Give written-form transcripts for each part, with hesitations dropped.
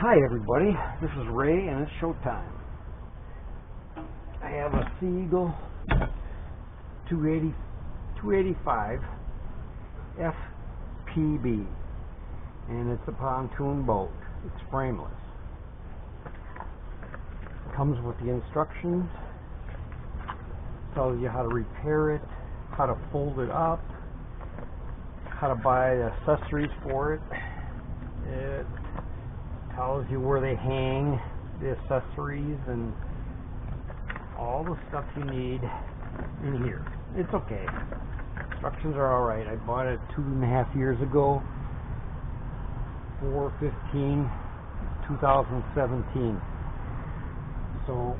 Hi everybody, this is Ray and it's showtime. I have a Seagull 285 FPB and it's a pontoon boat. It's frameless. It comes with the instructions, tells you how to repair it, how to fold it up, how to buy accessories for it. It tells you where they hang the accessories and all the stuff you need in here. It's okay. Instructions are alright. I bought it 2.5 years ago, 4/15/2017. So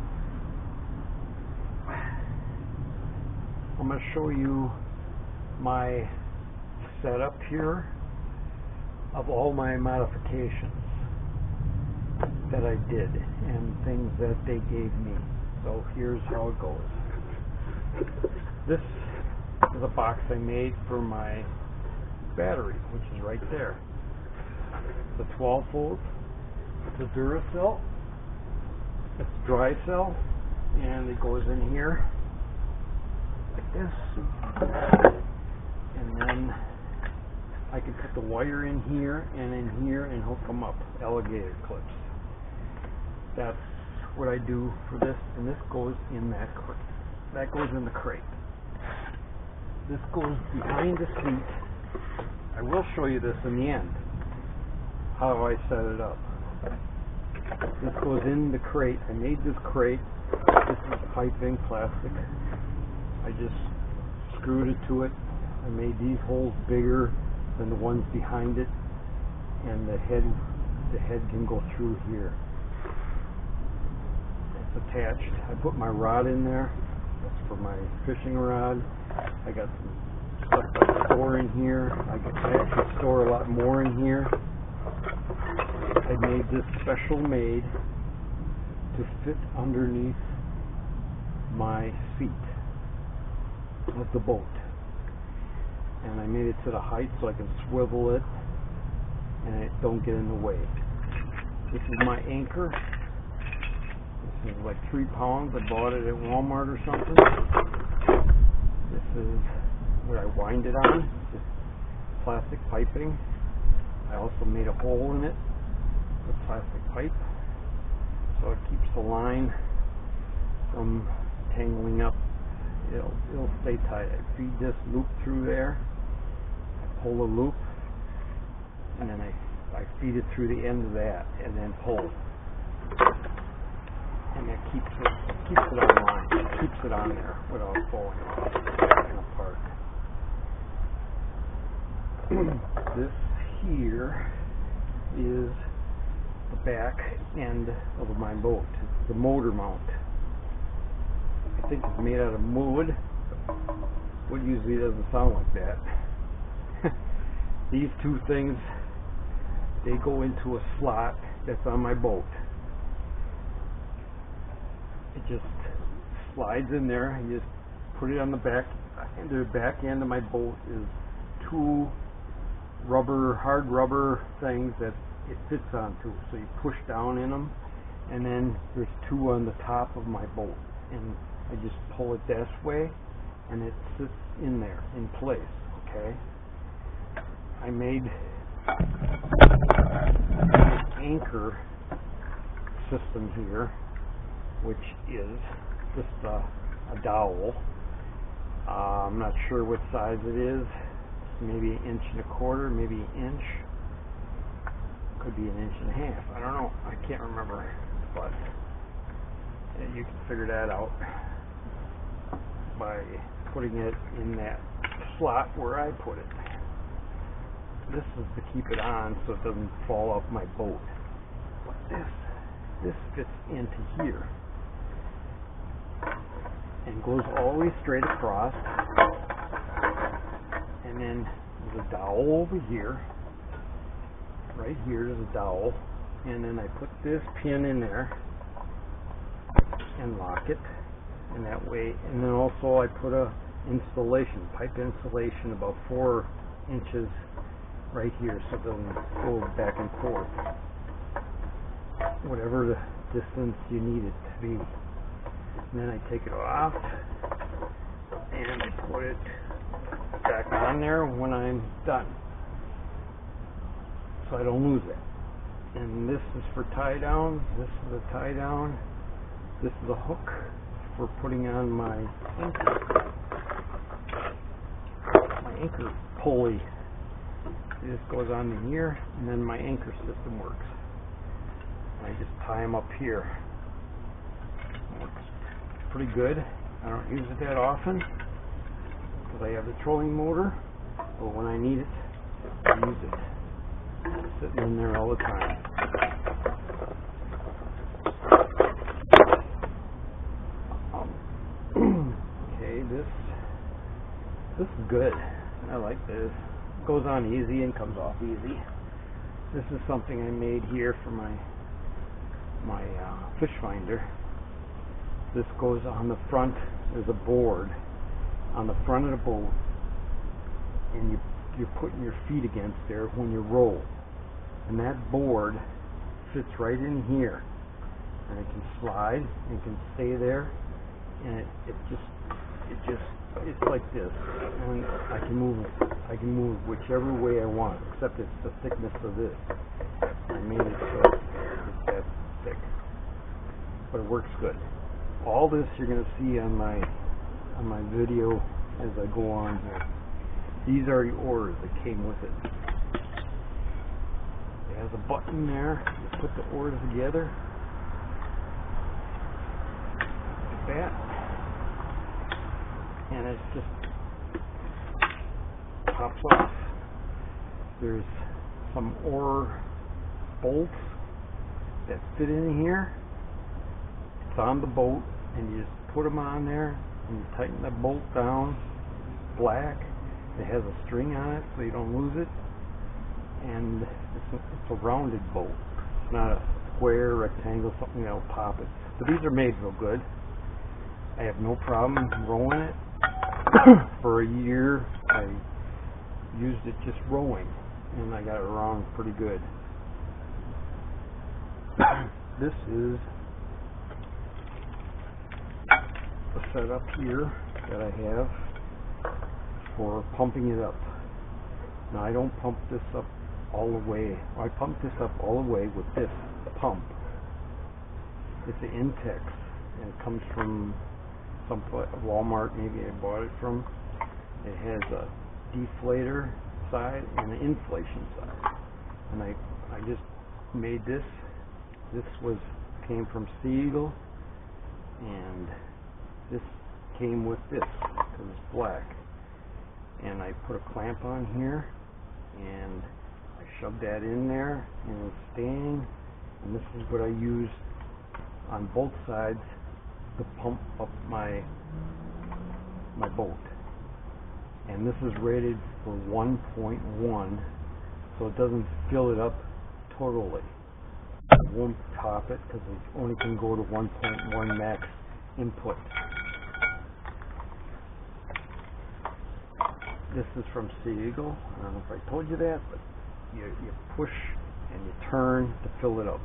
I'm going to show you my setup here of all my modifications that I did and things that they gave me. So here's how it goes. This is a box I made for my battery, which is right there. It's a 12 volt. It's a Duracell. It's a dry cell, and it goes in here like this, and then I can put the wire in here and hook them up, alligator clips. That's what I do for this, and this goes in that crate. That goes in the crate. This goes behind the seat. I will show you this in the end, how I set it up. This goes in the crate. I made this crate. This is piping, plastic. I just screwed it to it. I made these holes bigger than the ones behind it, and the head can go through here. It's attached. I put my rod in there. That's for my fishing rod. I got some stuff I store in here. I actually store a lot more in here. I made this special made to fit underneath my seat of the boat. And I made it to the height so I can swivel it and it don't get in the way. This is my anchor. This is like 3 pounds. I bought it at Walmart or something. This is where I wind it on. Just plastic piping. I also made a hole in it with plastic pipe so it keeps the line from tangling up. It'll stay tight. I feed this loop through there. I pull the loop, and then I feed it through the end of that, and then pull, and that keeps it online. It keeps it on there without falling off and apart. This here is the back end of my boat. It's the motor mount. I think it's made out of wood. Wood usually doesn't sound like that. These two things, they go into a slot that's on my boat. It just slides in there. You just put it on the back. And the back end of my boat is 2 hard rubber things that it fits onto. So you push down in them, and then there's 2 on the top of my boat. And I just pull it this way, and it sits in there, in place, okay? I made an anchor system here, which is just a dowel. I'm not sure what size it is. Maybe 1.25 inches, maybe 1 inch. Could be 1.5 inches. I don't know. I can't remember, but you can figure that out by putting it in that slot where I put it. This is to keep it on so it doesn't fall off my boat. But this fits into here and goes all the way straight across. And then there's a dowel over here. Right here is a dowel. And then I put this pin in there and lock it in that way, and then also I put a pipe insulation about 4 inches right here so it doesn't go back and forth. whatever the distance you need it to be. And then I take it off and I put it back on there when I'm done, so I don't lose it. And this is for tie down. This is a tie down. This is a hook for putting on my anchor pulley. This goes on in here, and then my anchor system works. I just tie them up here. It works pretty good. I don't use it that often because I have the trolling motor, but when I need it, I use it. It's sitting in there all the time. Okay, this is good. I like this. It goes on easy and comes off easy. This is something I made here for my fish finder. This goes on the front. There's a board on the front of the boat, and you're putting your feet against there when you roll, and that board fits right in here, and it can slide and it can stay there, and it's like this, and I can move it whichever way I want, except it's the thickness of this. I made it so it's that thick, but it works good. All this you're going to see on my video as I go on here. These are the oars that came with it. It has a button there to put the oars together, like that, and it just pops off. There's some oar bolts that fit in here. It's on the boat, and you just put them on there, and you tighten the bolt down. It's black. It has a string on it, so you don't lose it. And it's a rounded bolt. It's not a square, rectangle, something that'll pop it. But these are made real good. I have no problem rowing it. For a year, I used it just rowing, and I got it around pretty good. This is a setup here that I have for pumping it up. Now, I don't pump this up all the way. I pump this up all the way with this pump. It's an Intex, and it comes from some Walmart, maybe I bought it from. It has a deflator side and an inflation side, and I just made this. This came from Sea Eagle, and this came with this because it's black. And I put a clamp on here, and I shoved that in there, and it's staying. And this is what I use on both sides to pump up my boat. And this is rated for 1.1, so it doesn't fill it up totally. I won't top it because it only can go to 1.1 max input. This is from Sea Eagle. I don't know if I told you that, but you push and you turn to fill it up.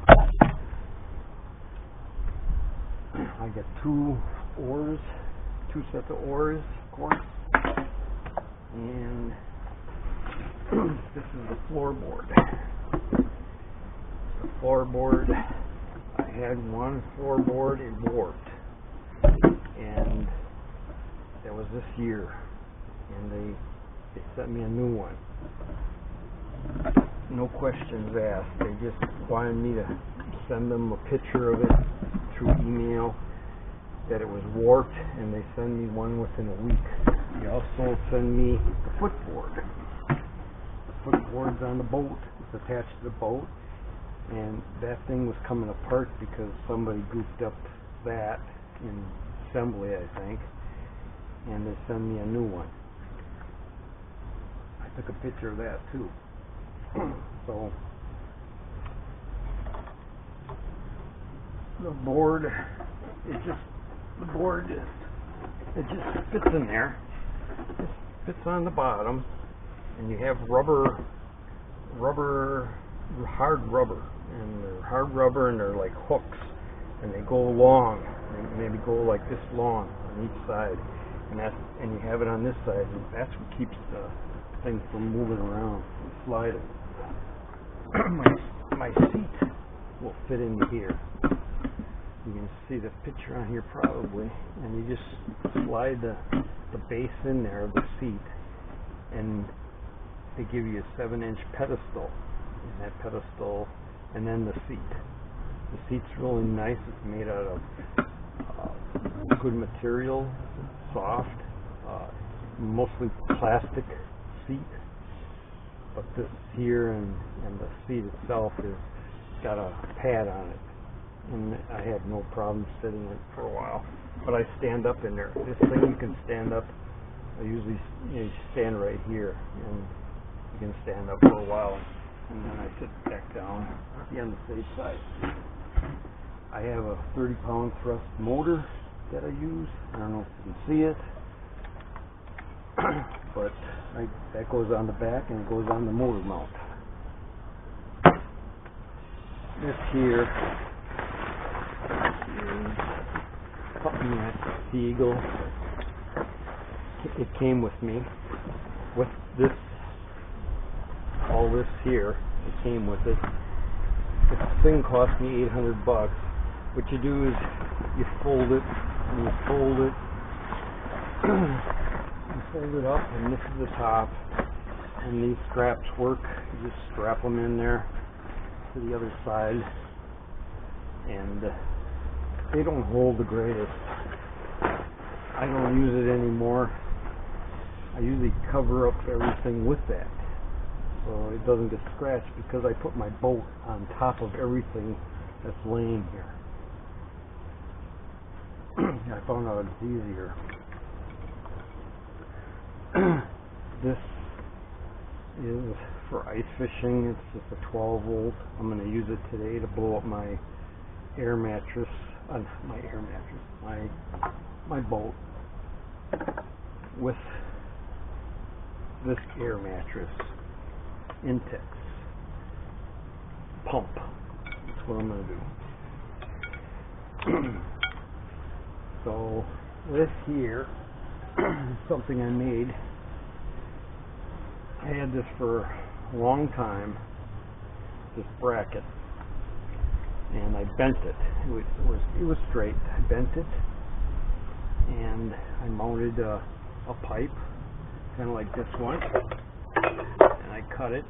I got two sets of oars, of course, and this is the floorboard. The floorboard, I had one floorboard, it warped, and that was this year, and they sent me a new one. No questions asked. They just wanted me to send them a picture of it through email that it was warped, and they send me one within a week. They also send me the footboard. The footboard's on the boat. It's attached to the boat, and that thing was coming apart because somebody goofed up that in assembly, I think, and they send me a new one. I took a picture of that too. So the board, it just fits in there. It fits on the bottom, and you have hard rubber and they're hard rubber, and they're like hooks, and they go long, they maybe go like this long on each side, and you have it on this side, and that's what keeps the thing from moving around and sliding. my seat will fit into here. You can see the picture on here probably, and you just slide the base in there of the seat, and they give you a 7-inch pedestal, and that pedestal, and then the seat. The seat's really nice. It's made out of good material, soft, mostly plastic seat. But this here and the seat itself is got a pad on it, and I had no problem sitting in it for a while. But I stand up in there. This thing you can stand up. I usually you stand right here, and you can stand up for a while, and then I sit back down at the end of the safe side. I have a 30-pound thrust motor that I use. I don't know if you can see it, but that goes on the back and it goes on the motor mount. This here is something that the Eagle, it came with me with this, all this here, it came with it. This thing cost me $800. What you do is you fold it, and you fold it, you fold it up, and this is the top, and these straps work. You just strap them in there to the other side, and they don't hold the greatest. I don't use it anymore. I usually cover up everything with that, so it doesn't get scratched, because I put my boat on top of everything that's laying here. I found out it's easier. This is for ice fishing. It's just a 12 volt. I'm going to use it today to blow up my air mattress. My boat with this air mattress Intex pump. That's what I'm going to do. So this here is something I made. I had this for a long time, this bracket, and I bent it. It was straight. I bent it, and I mounted a pipe, kind of like this one, and I cut it,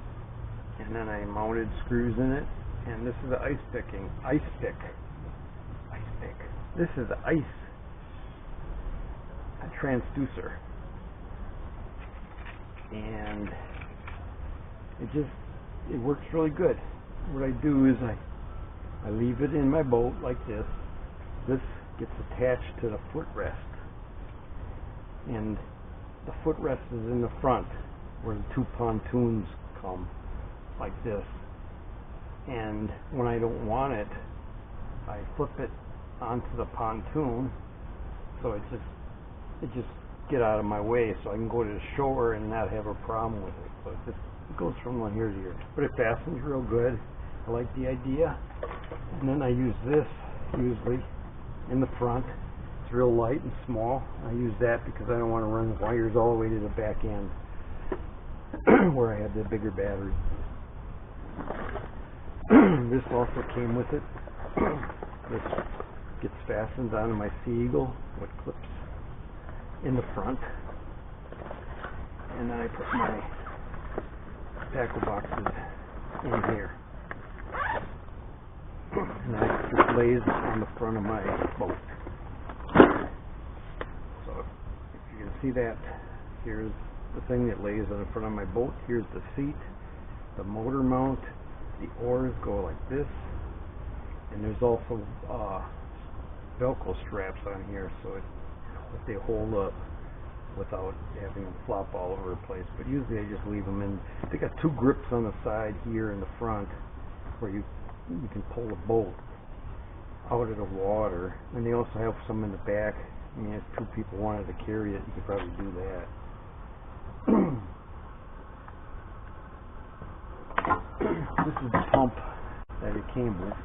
and then I mounted screws in it, and this is the ice pick. This is ice. A transducer, and it works really good. What I do is I leave it in my boat like this. This gets attached to the footrest, and the footrest is in the front where the two pontoons come like this, and when I don't want it, I flip it onto the pontoon, so it just get out of my way, so I can go to the shore and not have a problem with it. So it goes from one here to here, but it fastens real good. I like the idea. And then I use this usually in the front. It's real light and small. I use that because I don't want to run wires all the way to the back end where I have the bigger battery. This also came with it. This gets fastened onto my Sea Eagle with clips in the front, and then I put my tackle boxes in here, and then it just lays on the front of my boat. So if you can see that, here's the thing that lays on the front of my boat. Here's the seat, the motor mount, the oars go like this, and there's also Velcro straps on here, so they hold up without having them flop all over the place. But usually I just leave them in. They got two grips on the side here in the front where you can pull the boat out of the water, and they also have some in the back. I mean, if two people wanted to carry it, you could probably do that. This is the pump that it came with.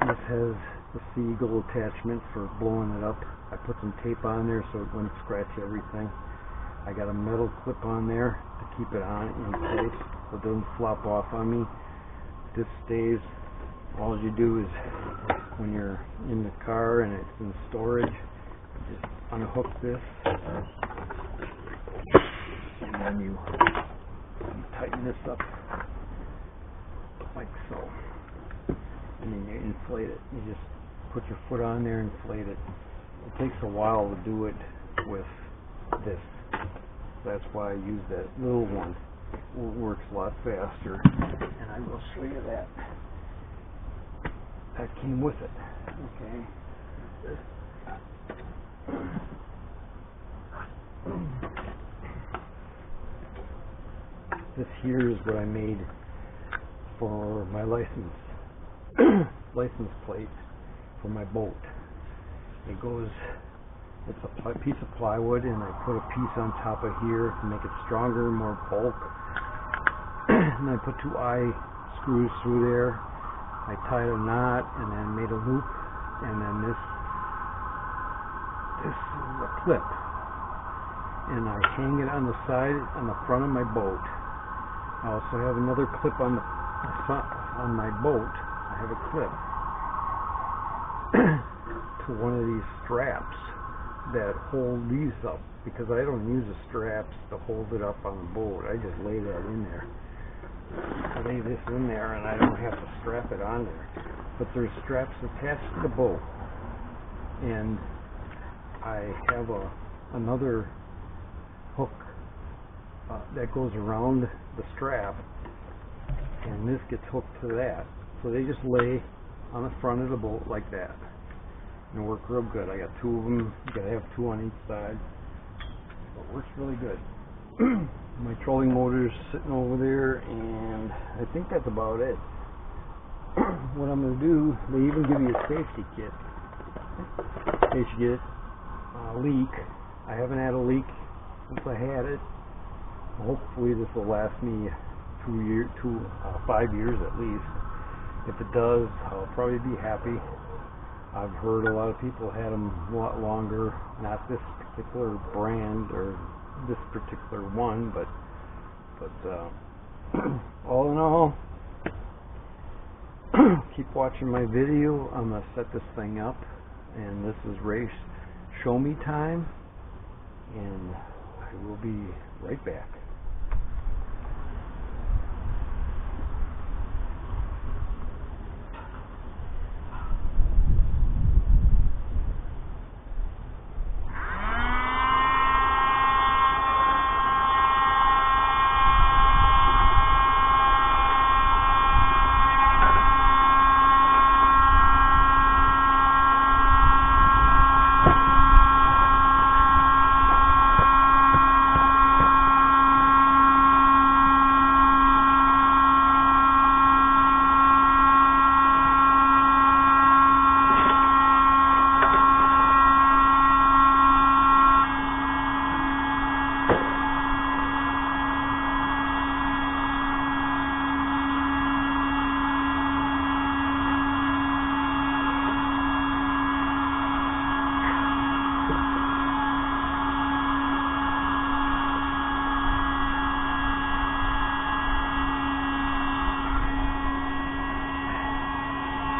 This has the seagull attachment for blowing it up. I put some tape on there so it wouldn't scratch everything. I got a metal clip on there to keep it on in place so it doesn't flop off on me. This stays. All you do is, when you're in the car and it's in storage, you just unhook this and then you tighten this up like so, and then you inflate it. You just put your foot on there and inflate it. It takes a while to do it with this. That's why I use that little one. It works a lot faster, and I will show you that. That came with it. Okay. This here is what I made for my license plate for my boat. It goes, it's a piece of plywood, and I put a piece on top of here to make it stronger, more bulk. And I put 2 eye screws through there. I tied a knot and then made a loop, and then this is a clip, and I hang it on the side, on the front of my boat. I also have another clip on the front on my boat. I have a clip to one of these straps that hold these up, because I don't use the straps to hold it up on the boat. I just lay that in there. I lay this in there and I don't have to strap it on there. But there's straps attached to the boat, and I have another hook that goes around the strap, and this gets hooked to that. So they just lay on the front of the boat like that, and work real good. I got 2 of them. You gotta have 2 on each side. So it works really good. My trolling motor's sitting over there, and I think that's about it. What I'm going to do, they even give you a safety kit in case you get a leak. I haven't had a leak since I had it. Hopefully this will last me 5 years at least. If it does, I'll probably be happy. I've heard a lot of people had them a lot longer. Not this particular brand or this particular one, but all in all, keep watching my video. I'm gonna set this thing up, and this is race show me time, and I will be right back.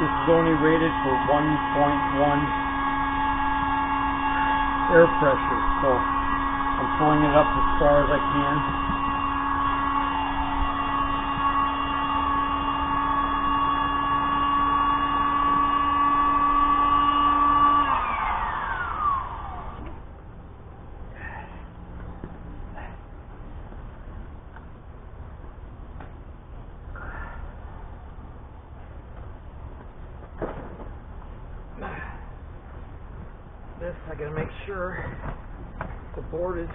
This is only rated for 1.1 air pressure, so I'm pulling it up as far as I can. This, I gotta make sure the board is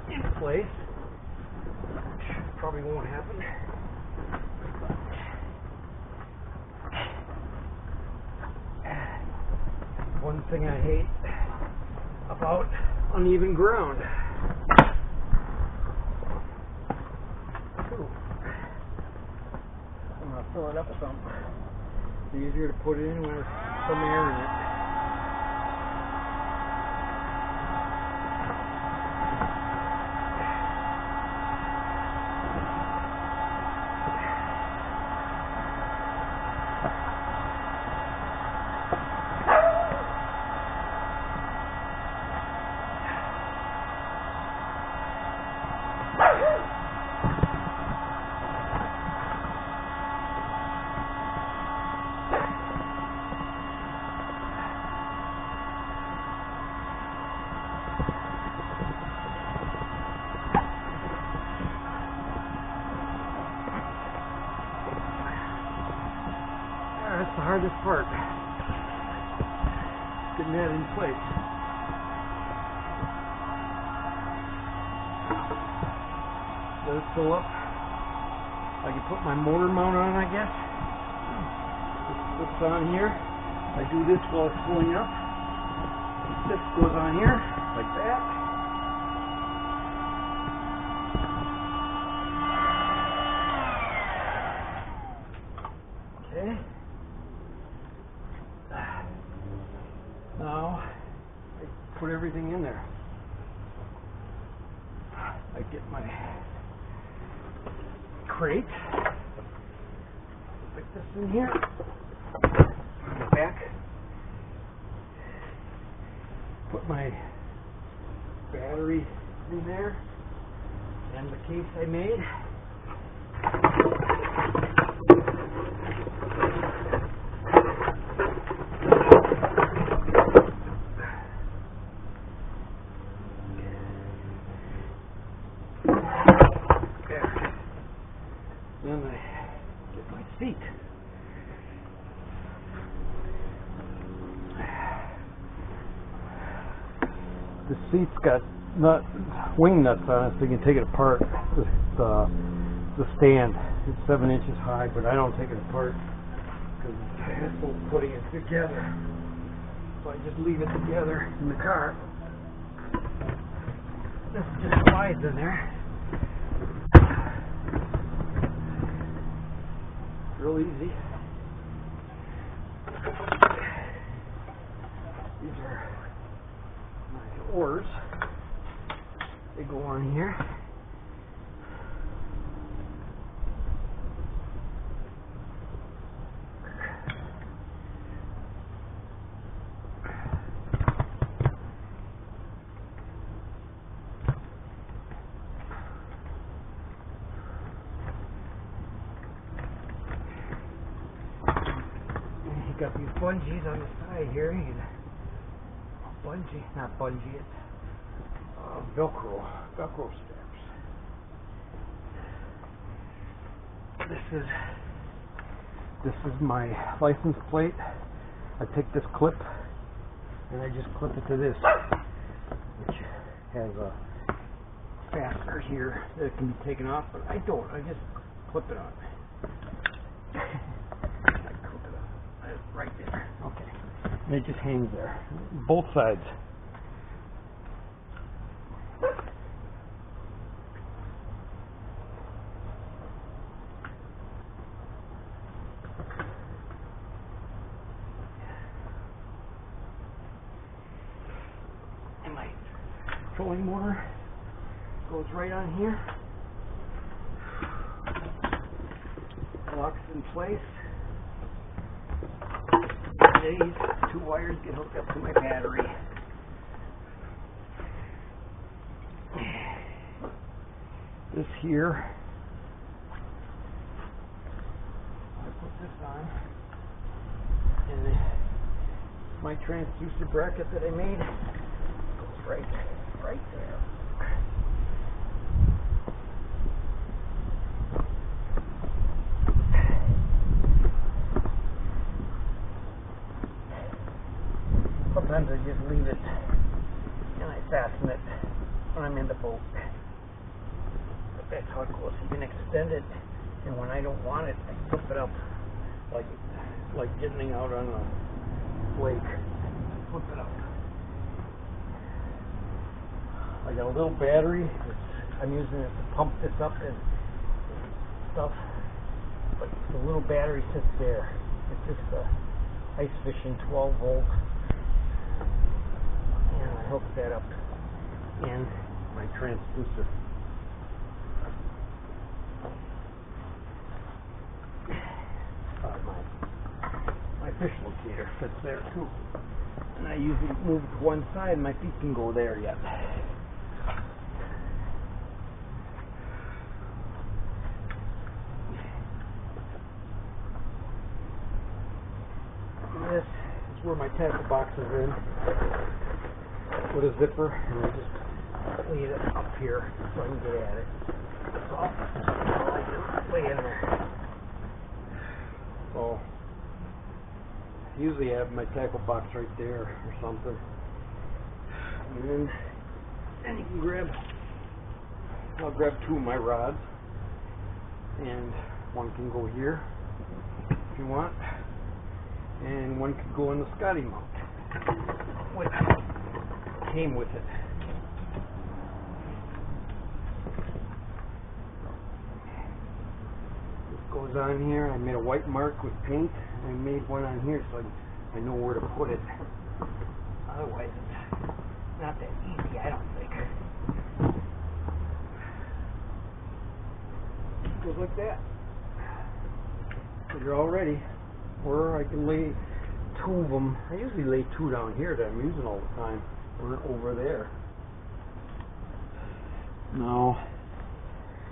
in place, which probably won't happen. One thing I hate about uneven ground. fill it up some. It's easier to put it in when there's some air in it. That's the hardest part, getting that in place. Let it fill up. I can put my motor mount on, I guess. This on here. I do this while it's filling up. This goes on here, like that. Okay. Now, I put everything in there. I get my crate, stick this in here, on the back, put my battery in there, and the case I made. Then I get my seat. The seat's got wing nuts on it, so you can take it apart. The stand, it's 7 inches high, but I don't take it apart because it's a hassle putting it together. So I just leave it together in the car. This just slides in there. Real easy. These are my oars. They go on here. Got these bungees on the side here. You can bungee, not bungee, it's Velcro straps. This is my license plate. I take this clip and I just clip it to this, which has a fastener here that can be taken off, but I don't. I just clip it on. Right there. Okay. And it just hangs there. Both sides. And my trolling motor goes right on here. Locks in place. These 2 wires get hooked up to my battery. This here, I put this on, and my transducer bracket that I made goes right there. Sometimes I just leave it and I fasten it when I'm in the boat. But that's how it goes. You can extend it, and when I don't want it, I flip it up like getting out on a lake. Flip it up. I got a little battery. I'm using it to pump this up and stuff. But the little battery sits there. It's just a ice fishing 12 volt, and I hooked that up in my transducer. My fish locator fits there too, and I usually move it to one side and my feet can go there yet. This is where my tackle box is in, with a zipper, and I just lay it up here so I can get at it. So I just lay in there. So usually I have my tackle box right there or something, and then you can grab. I'll grab two of my rods, and one can go here if you want, and one could go in the Scotty mount, which came with it. This goes on here. I made a white mark with paint. I made one on here so I know where to put it. Otherwise, it's not that easy, I don't think. It goes like that. So you're all ready. Or I can lay two of them. I usually lay two down here that I'm using all the time, or over there. Now,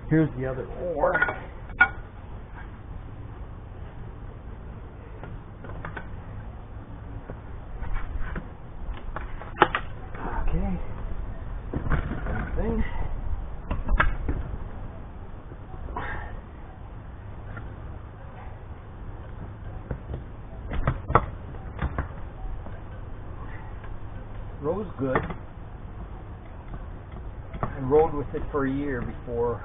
here's the other oar. Okay. Same thing. Row's good. I rowed with it for a year before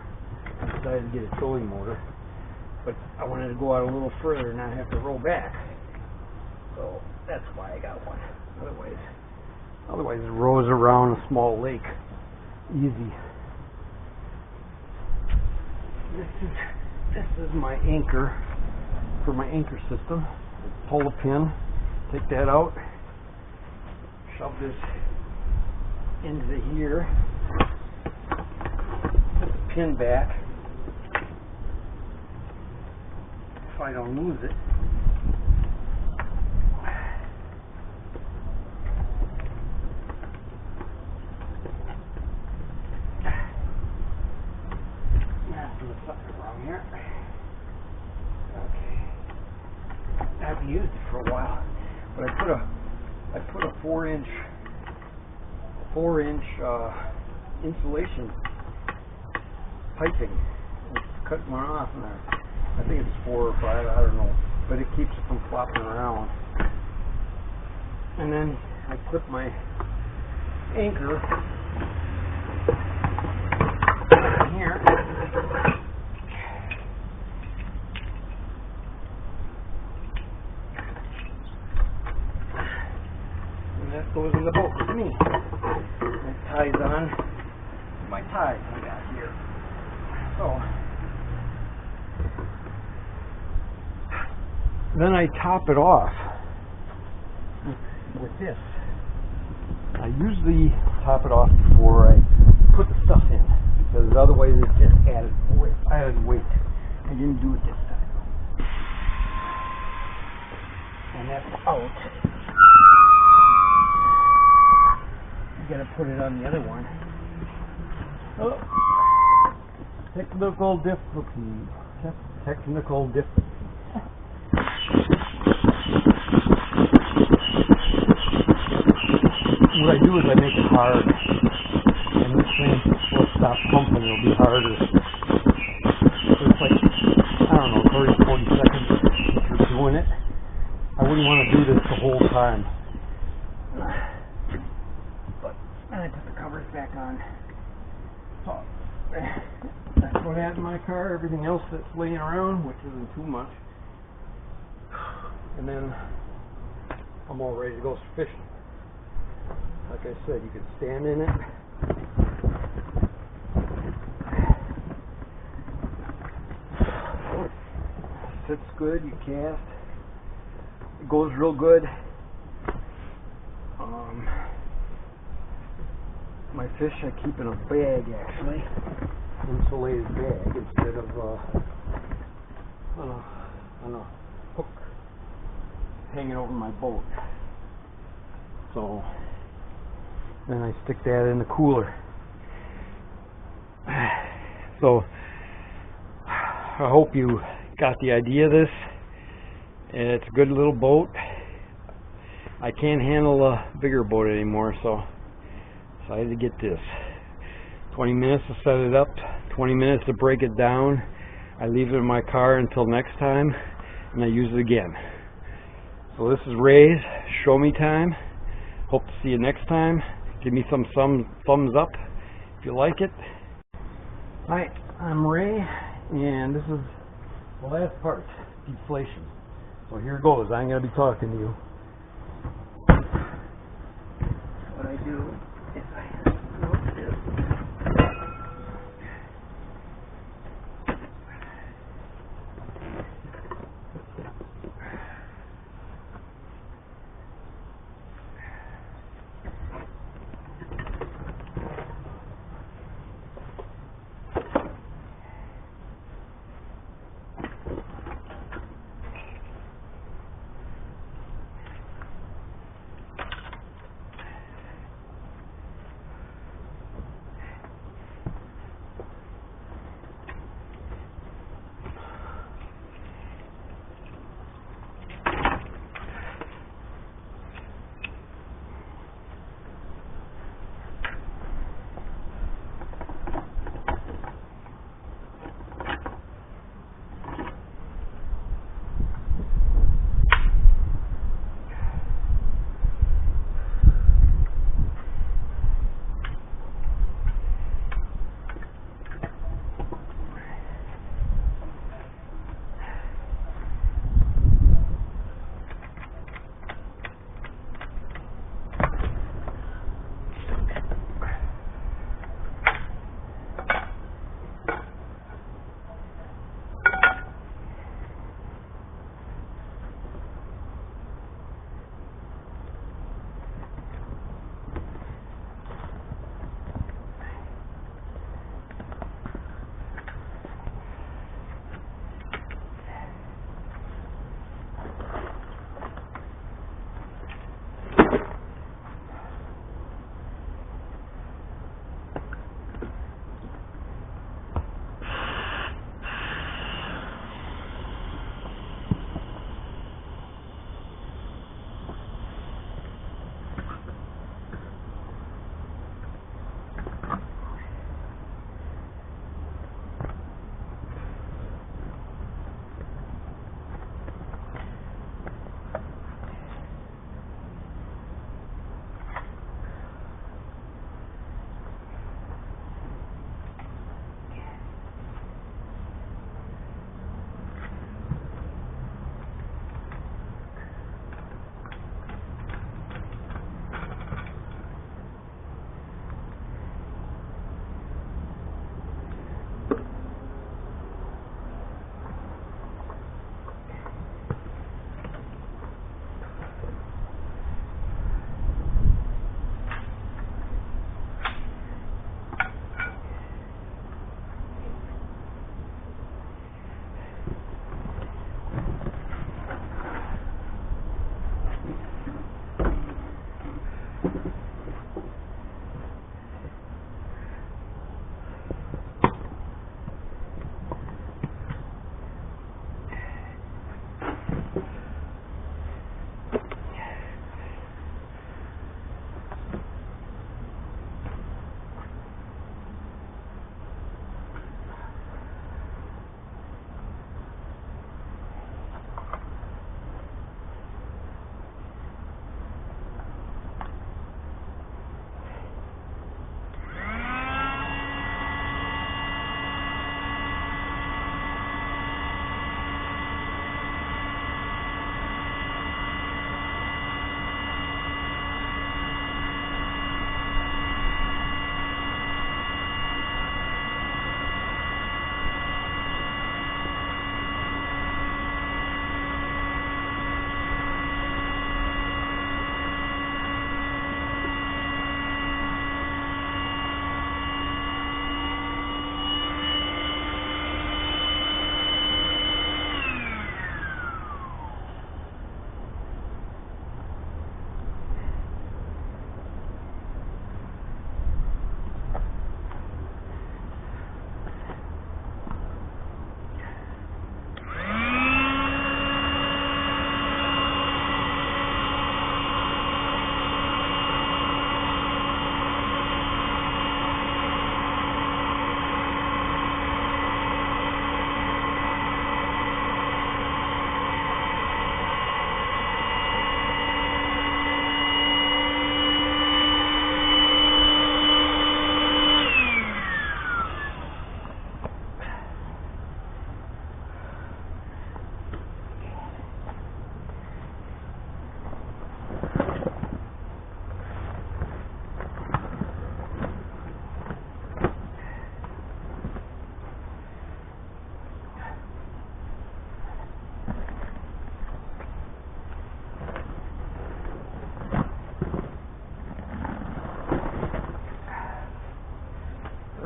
I decided to get a trolling motor, but I wanted to go out a little further and not have to row back, so that's why I got one. Otherwise it rows around a small lake easy. This is my anchor for my anchor system. Pull the pin, take that out, shove this into here, put the pin back if I don't lose it. Around here. Okay. I haven't used it for a while, but I put a 4-inch insulation piping. It's cut one off in there. I think it's 4 or 5, I don't know, but it keeps it from flopping around. And then I clip my anchor here. And that goes in the boat with me. It ties on my ties I got here. So then I top it off with this. I usually top it off before I put the stuff in, because otherwise it just added weight. I didn't do it this time. And that's out. You gotta put it on the other one. Oh. Technical difficulty. What I do is I make it hard, and this thing will stop pumping. It'll be harder. So it's like, I don't know, 30, 40 seconds if you're doing it. I wouldn't want to do this the whole time. But then I put the covers back on. So that's what I have in my car. Everything else that's laying around, which isn't too much. And then I'm all ready to go fishing. Like I said, you can stand in it. sits good, you cast. It goes real good. My fish I keep in a bag, actually, insulated bag, instead of on a hook hanging over my boat. So then I stick that in the cooler. So I hope you got the idea of this. It's a good little boat. I can't handle a bigger boat anymore, so I had to get this. 20 minutes to set it up, 20 minutes to break it down. I leave it in my car until next time, and I use it again. So this is Ray's Show Me Time. Hope to see you next time. Give me some thumbs up if you like it. Hi, I'm Ray, and this is the last part, deflation. So here goes. I'm going to be talking to you. What I do is I note this.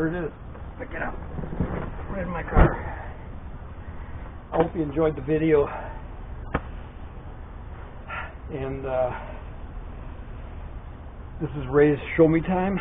There it is. Pick it up. Right in my car. I hope you enjoyed the video. And this is Ray's Show Me Time.